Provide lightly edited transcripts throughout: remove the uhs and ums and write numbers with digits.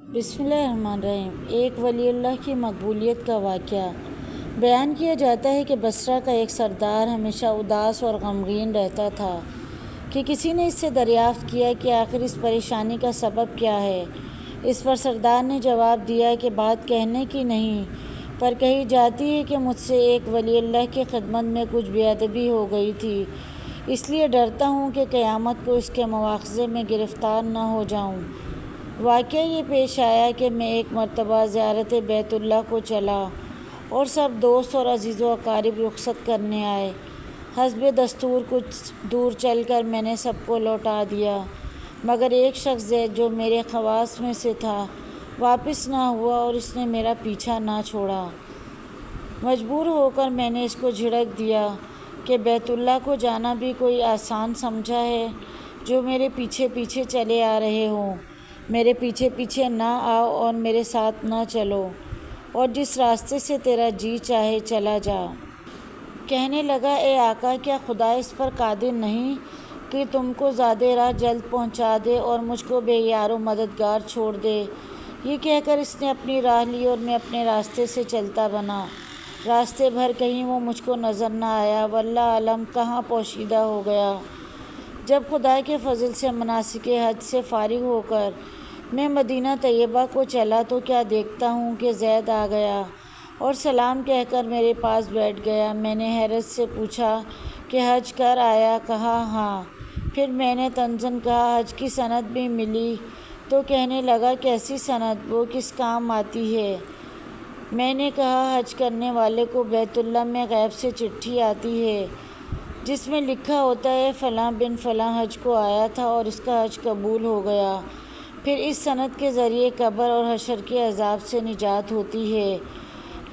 بسم اللہ الرحمن الرحیم۔ ایک ولی اللہ کی مقبولیت کا واقعہ بیان کیا جاتا ہے کہ بصرہ کا ایک سردار ہمیشہ اداس اور غمگین رہتا تھا کہ کسی نے اس سے دریافت کیا کہ آخر اس پریشانی کا سبب کیا ہے۔ اس پر سردار نے جواب دیا کہ بات کہنے کی نہیں پر کہی جاتی ہے کہ مجھ سے ایک ولی اللہ کی خدمت میں کچھ بے ادبی ہو گئی تھی، اس لیے ڈرتا ہوں کہ قیامت کو اس کے مواخذے میں گرفتار نہ ہو جاؤں۔ واقعہ یہ پیش آیا کہ میں ایک مرتبہ زیارت بیت اللہ کو چلا اور سب دوست اور عزیز و اقارب رخصت کرنے آئے۔ حسب دستور کچھ دور چل کر میں نے سب کو لوٹا دیا، مگر ایک شخص زید جو میرے خواص میں سے تھا واپس نہ ہوا اور اس نے میرا پیچھا نہ چھوڑا۔ مجبور ہو کر میں نے اس کو جھڑک دیا کہ بیت اللہ کو جانا بھی کوئی آسان سمجھا ہے جو میرے پیچھے پیچھے چلے آ رہے ہو۔ میرے پیچھے پیچھے نہ آؤ اور میرے ساتھ نہ چلو، اور جس راستے سے تیرا جی چاہے چلا جا۔ کہنے لگا، اے آقا، کیا خدا اس پر قادر نہیں کہ تم کو زادِ راہ جلد پہنچا دے اور مجھ کو بے یار و مددگار چھوڑ دے؟ یہ کہہ کر اس نے اپنی راہ لی اور میں اپنے راستے سے چلتا بنا۔ راستے بھر کہیں وہ مجھ کو نظر نہ آیا، واللہ اعلم کہاں پوشیدہ ہو گیا۔ جب خدا کے فضل سے مناسک حج سے فارغ ہو کر میں مدینہ طیبہ کو چلا تو کیا دیکھتا ہوں کہ زید آ گیا اور سلام کہہ کر میرے پاس بیٹھ گیا۔ میں نے حیرت سے پوچھا کہ حج کر آیا؟ کہا ہاں۔ پھر میں نے طنزاً کہا، حج کی سند بھی ملی؟ تو کہنے لگا، کیسی سند؟ وہ کس کام آتی ہے؟ میں نے کہا، حج کرنے والے کو بیت اللہ میں غیب سے چٹھی آتی ہے جس میں لکھا ہوتا ہے فلاں بن فلاں حج کو آیا تھا اور اس کا حج قبول ہو گیا۔ پھر اس سند کے ذریعے قبر اور حشر کے عذاب سے نجات ہوتی ہے۔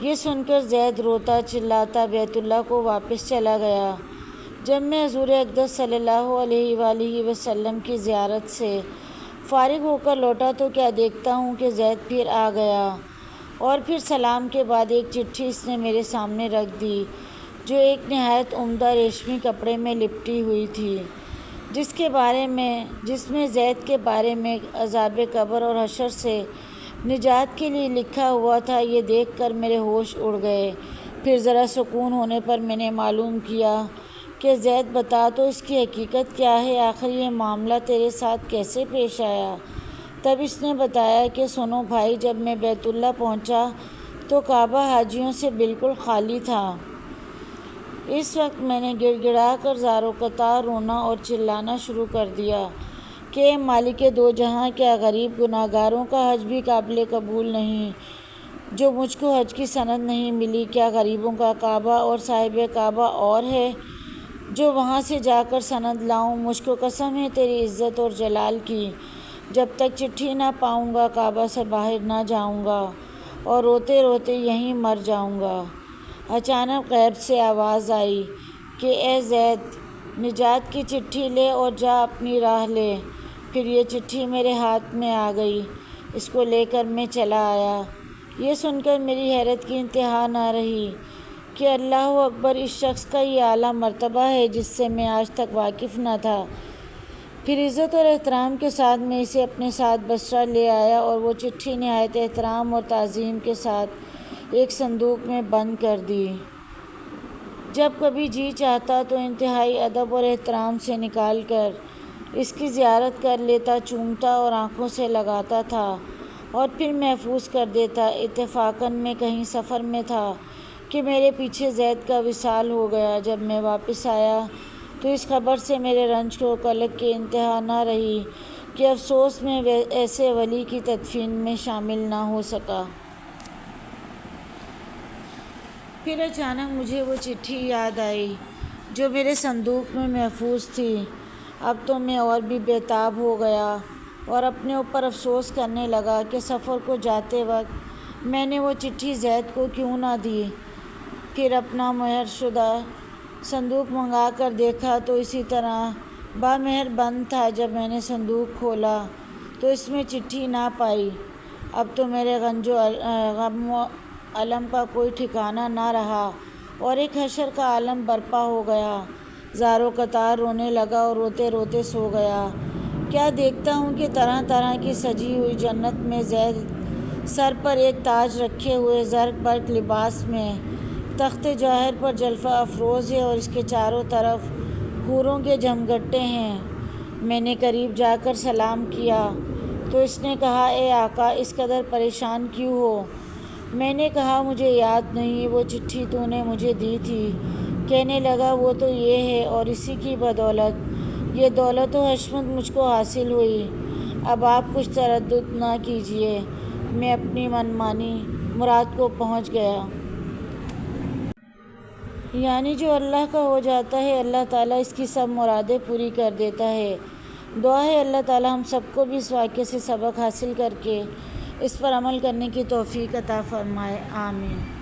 یہ سن کر زید روتا چلاتا بیت اللہ کو واپس چلا گیا۔ جب میں حضور اقدس صلی اللہ علیہ وآلہ وسلم کی زیارت سے فارغ ہو کر لوٹا تو کیا دیکھتا ہوں کہ زید پھر آ گیا، اور پھر سلام کے بعد ایک چٹھی اس نے میرے سامنے رکھ دی جو ایک نہایت عمدہ ریشمی کپڑے میں لپٹی ہوئی تھی، جس میں زید کے بارے میں عذاب قبر اور حشر سے نجات کے لیے لکھا ہوا تھا۔ یہ دیکھ کر میرے ہوش اڑ گئے۔ پھر ذرا سکون ہونے پر میں نے معلوم کیا کہ زید بتا تو اس کی حقیقت کیا ہے، آخر یہ معاملہ تیرے ساتھ کیسے پیش آیا؟ تب اس نے بتایا کہ سنو بھائی، جب میں بیت اللہ پہنچا تو کعبہ حاجیوں سے بالکل خالی تھا۔ اس وقت میں نے گڑ گڑا کر زار و قطار رونا اور چلانا شروع کر دیا کہ اے مالک دو جہاں، کیا غریب گناہگاروں کا حج بھی قابل قبول نہیں جو مجھ کو حج کی سند نہیں ملی؟ کیا غریبوں کا کعبہ اور صاحب کعبہ اور ہے جو وہاں سے جا کر سند لاؤں؟ مجھ کو قسم ہے تیری عزت اور جلال کی، جب تک چٹھی نہ پاؤں گا کعبہ سے باہر نہ جاؤں گا اور روتے روتے یہیں مر جاؤں گا۔ اچانک غیب سے آواز آئی کہ اے زید، نجات کی چٹھی لے اور جا اپنی راہ لے۔ پھر یہ چٹھی میرے ہاتھ میں آ گئی، اس کو لے کر میں چلا آیا۔ یہ سن کر میری حیرت کی انتہا نہ رہی کہ اللہ اکبر، اس شخص کا یہ اعلیٰ مرتبہ ہے جس سے میں آج تک واقف نہ تھا۔ پھر عزت اور احترام کے ساتھ میں اسے اپنے ساتھ بصرہ لے آیا اور وہ چٹھی نہایت احترام اور تعظیم کے ساتھ ایک صندوق میں بند کر دی۔ جب کبھی جی چاہتا تو انتہائی ادب اور احترام سے نکال کر اس کی زیارت کر لیتا، چومتا اور آنکھوں سے لگاتا تھا اور پھر محفوظ کر دیتا۔ اتفاقاً میں کہیں سفر میں تھا کہ میرے پیچھے زید کا وصال ہو گیا۔ جب میں واپس آیا تو اس خبر سے میرے رنج و قلق کی انتہا نہ رہی کہ افسوس میں ایسے ولی کی تدفین میں شامل نہ ہو سکا۔ پھر اچانک مجھے وہ چٹھی یاد آئی جو میرے صندوق میں محفوظ تھی۔ اب تو میں اور بھی بے تاب ہو گیا اور اپنے اوپر افسوس کرنے لگا کہ سفر کو جاتے وقت میں نے وہ چٹھی زید کو کیوں نہ دی۔ پھر اپنا مہر شدہ صندوق منگا کر دیکھا تو اسی طرح بامہر بند تھا۔ جب میں نے صندوق کھولا تو اس میں چٹھی نہ پائی۔ اب تو میرے غم و الم کا کوئی ٹھکانہ نہ رہا اور ایک حشر کا عالم برپا ہو گیا۔ زار و قطار رونے لگا اور روتے روتے سو گیا کیا دیکھتا ہوں کہ طرح طرح کی سجی ہوئی جنت میں زید سر پر ایک تاج رکھے ہوئے زرق برق لباس میں تخت جواہر پر جلفہ افروز ہے اور اس کے چاروں طرف حوروں کے جمگٹے ہیں۔ میں نے قریب جا کر سلام کیا تو اس نے کہا اے آقا اس قدر پریشان کیوں ہو؟ میں نے کہا مجھے یاد نہیں وہ چٹھی تو نے مجھے دی تھی۔ کہنے لگا وہ تو یہ ہے اور اسی کی بدولت یہ دولت و حشمت مجھ کو حاصل ہوئی۔ اب آپ کچھ تردد نہ کیجیے، میں اپنی منمانی مراد کو پہنچ گیا۔ یعنی جو اللہ کا ہو جاتا ہے اللہ تعالیٰ اس کی سب مرادیں پوری کر دیتا ہے۔ دعا ہے اللہ تعالیٰ ہم سب کو بھی اس واقعے سے سبق حاصل کر کے اس پر عمل کرنے کی توفیق عطا فرمائے، آمین۔